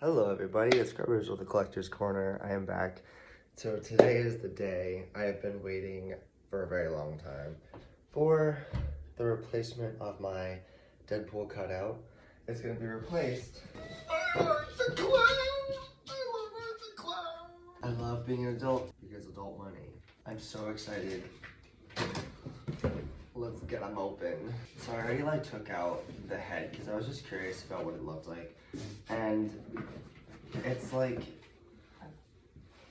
Hello everybody, it's Krebberz with the Collector's Corner. I am back. So today is the day I have been waiting for a very long time for the replacement of my Deadpool cutout. It's going to be replaced. I like the clown! I love the clown! I love being an adult because adult money. I'm so excited. Let's get them open. So I already took out the head because I was just curious about what it looked like. And it's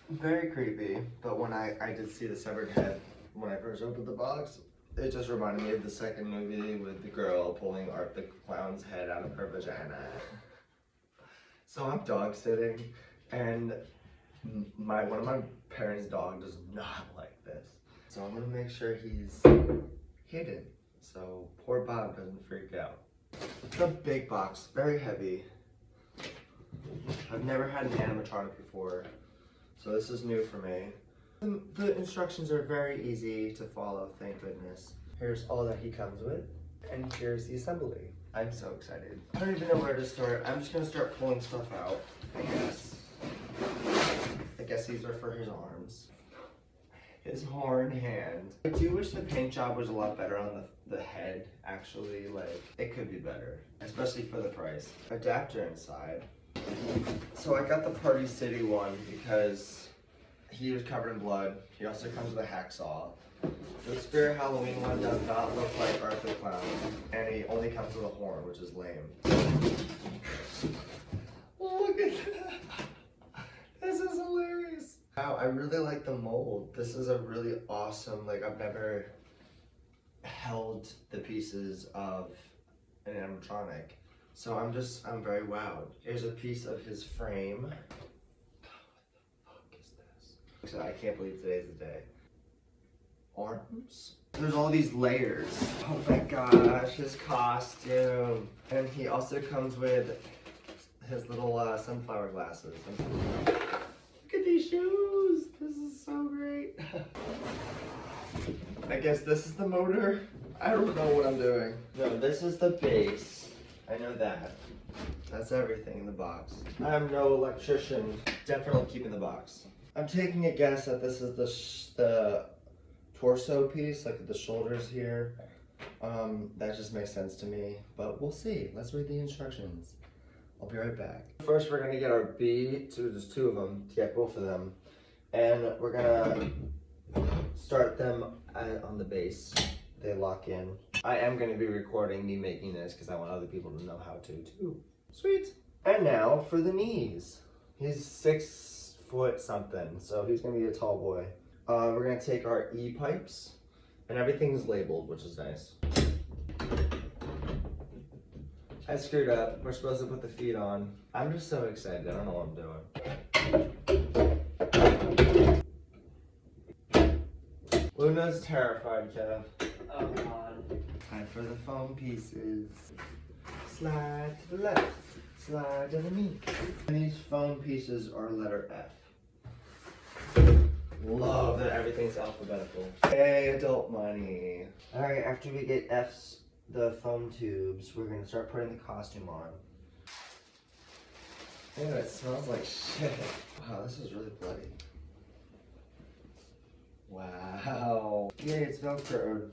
very creepy, but when I did see the severed head when I first opened the box, it just reminded me of the second movie with the girl pulling Art the Clown's head out of her vagina. So I'm dog sitting, and one of my parents' dog does not like this. So I'm gonna make sure he's hidden, so poor Bob doesn't freak out. It's a big box, very heavy. I've never had an animatronic before, so this is new for me. The instructions are very easy to follow, thank goodness. Here's all that he comes with, and here's the assembly. I'm so excited. I don't even know where to start. I'm just gonna start pulling stuff out, I guess. I guess these are for his arms. His horn hand. I do wish the paint job was a lot better on the head, actually. It could be better, especially for the price. Adapter inside. So I got the Party City one because he was covered in blood. He also comes with a hacksaw. The Spirit Halloween one does not look like Art the Clown, and he only comes with a horn, which is lame. Look at that! This is hilarious! Wow, I really like the mold. This is a really awesome, I've never held the pieces of an animatronic. So I'm very wowed. Here's a piece of his frame. What the fuck is this? So I can't believe today's the day. Arms? There's all these layers. Oh my gosh, his costume. And he also comes with his little sunflower glasses. Look at these shoes. This is so great. I guess this is the motor. I don't know what I'm doing. No, this is the base. I know that. That's everything in the box. I'm no electrician. Definitely keeping the box. I'm taking a guess that this is the torso piece, the shoulders here. That just makes sense to me, but we'll see. Let's read the instructions. I'll be right back. First, we're gonna get our there's two of them, to get both of them. And we're gonna start them on the base. They lock in. I am going to be recording me making this because I want other people to know how to too. Sweet. And now for the knees. He's 6 foot something, so he's going to be a tall boy. We're going to take our E-pipes, and everything's labeled, which is nice. I screwed up. We're supposed to put the feet on. I'm just so excited. I don't know what I'm doing. Luna's terrified, Kev. Oh god. Time for the foam pieces. Slide to the left, slide to the knee. And these foam pieces are letter F. Love that everything's alphabetical. Hey, adult money. Alright, after we get F's, the foam tubes, we're gonna start putting the costume on. Ew, it smells like shit. Wow, this is really bloody. Wow. Yay, it's Velcro.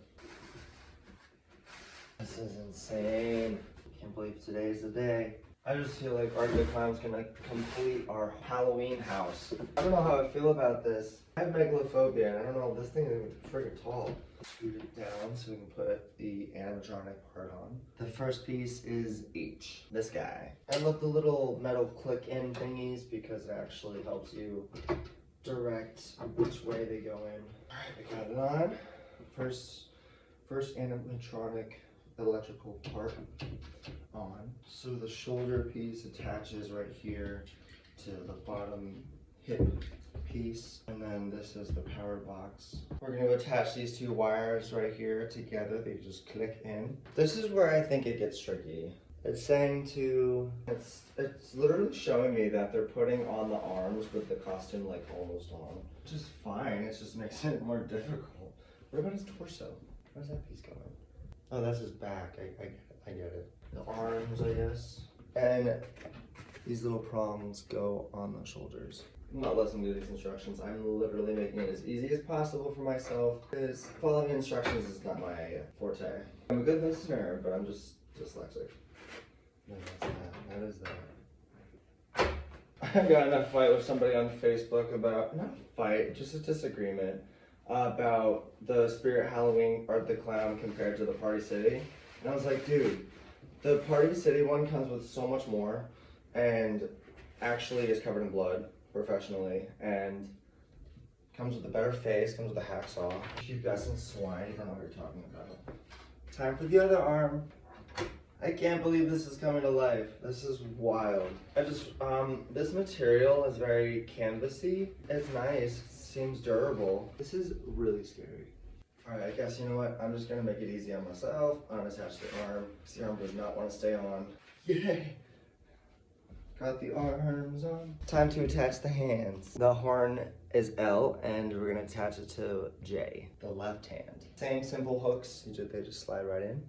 This is insane. Can't believe today's the day. I just feel like Art the Clown's gonna complete our Halloween house. I don't know how I feel about this. I have megalophobia and I don't know, this thing is freaking tall. Scoot it down so we can put the animatronic part on. The first piece is H, this guy. I love the little metal click-in thingies because it actually helps you direct which way they go in. Alright, we got it on. First animatronic electrical part on. So the shoulder piece attaches right here to the bottom hip piece, and then this is the power box. We're going to attach these two wires right here together. They just click in. This is where I think it gets tricky. It's saying it's literally showing me that they're putting on the arms with the costume almost on. Which is fine, it just makes it more difficult. What about his torso? Where's that piece going? Oh, that's his back. I get it. The arms, I guess. And These little prongs go on the shoulders. I'm not listening to these instructions. I'm literally making it as easy as possible for myself because following instructions is not my forte. I'm a good listener, but I'm just dyslexic. No, that's that. That is that. I got in a fight with somebody on Facebook about, not a fight, just a disagreement about the Spirit Halloween Art the Clown compared to the Party City. And I was like, dude, the Party City one comes with so much more and actually is covered in blood professionally and comes with a better face, comes with a hacksaw. You guys some swine, you don't know what you're talking about. Time for the other arm. I can't believe this is coming to life. This is wild. This material is very canvasy. It's nice, seems durable. This is really scary. All right, I guess you know what? I'm just gonna make it easy on myself. Unattach the arm, because the arm does not want to stay on. Yay! Got the arms on. Time to attach the hands. The horn is L, and we're gonna attach it to J, the left hand. Same simple hooks, they just slide right in.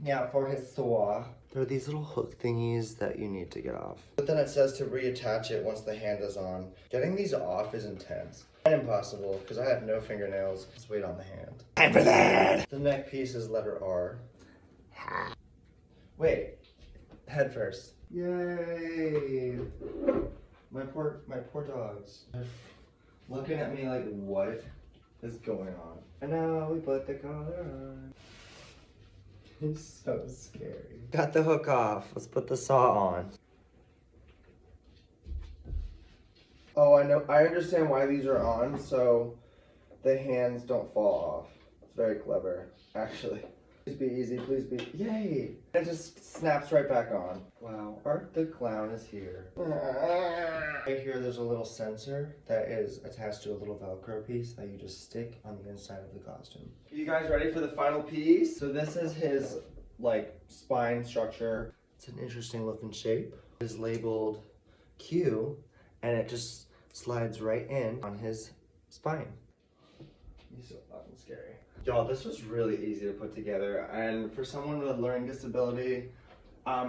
Now for his saw. There are these little hook thingies that you need to get off. But then it says to reattach it once the hand is on. Getting these off is intense. And impossible, because I have no fingernails. Just wait on the hand. Time for that! The neck piece is letter R. Wait. Head first. Yay! My poor dogs. They're looking at me like, what is going on? And now we put the collar on. It's so scary. Got the hook off. Let's put the saw on. Oh, I know. I understand why these are on, so the hands don't fall off. It's very clever, actually. Please be easy, please be. Yay! It just snaps right back on. Wow, Art the Clown is here. Right here, there's a little sensor that is attached to a little Velcro piece that you just stick on the inside of the costume. You guys ready for the final piece? So this is his, spine structure. It's an interesting looking shape. It is labeled Q, and it just slides right in on his spine. He's so fucking scary. Y'all, this was really easy to put together, and for someone with a learning disability, I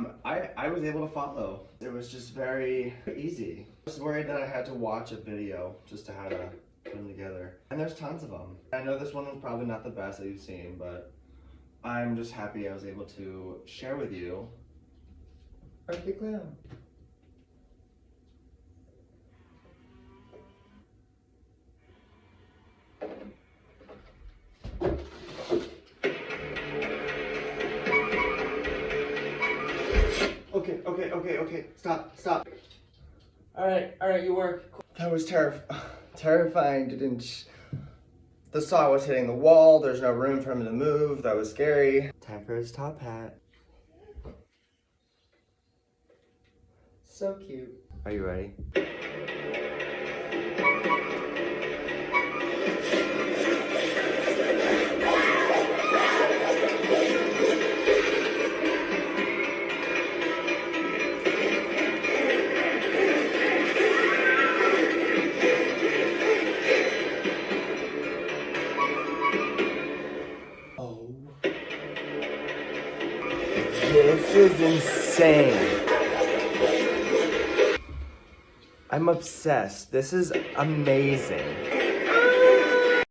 was able to follow. It was just very easy. I was worried that I had to watch a video just to how to put them together. And there's tons of them. I know this one was probably not the best that you've seen, but I'm just happy I was able to share with you Art the Clown. Okay, stop. All right, you work. That was terrifying. The saw was hitting the wall. There's no room for him to move. That was scary. Time for his top hat. So cute. Are you ready? This is insane. I'm obsessed. This is amazing.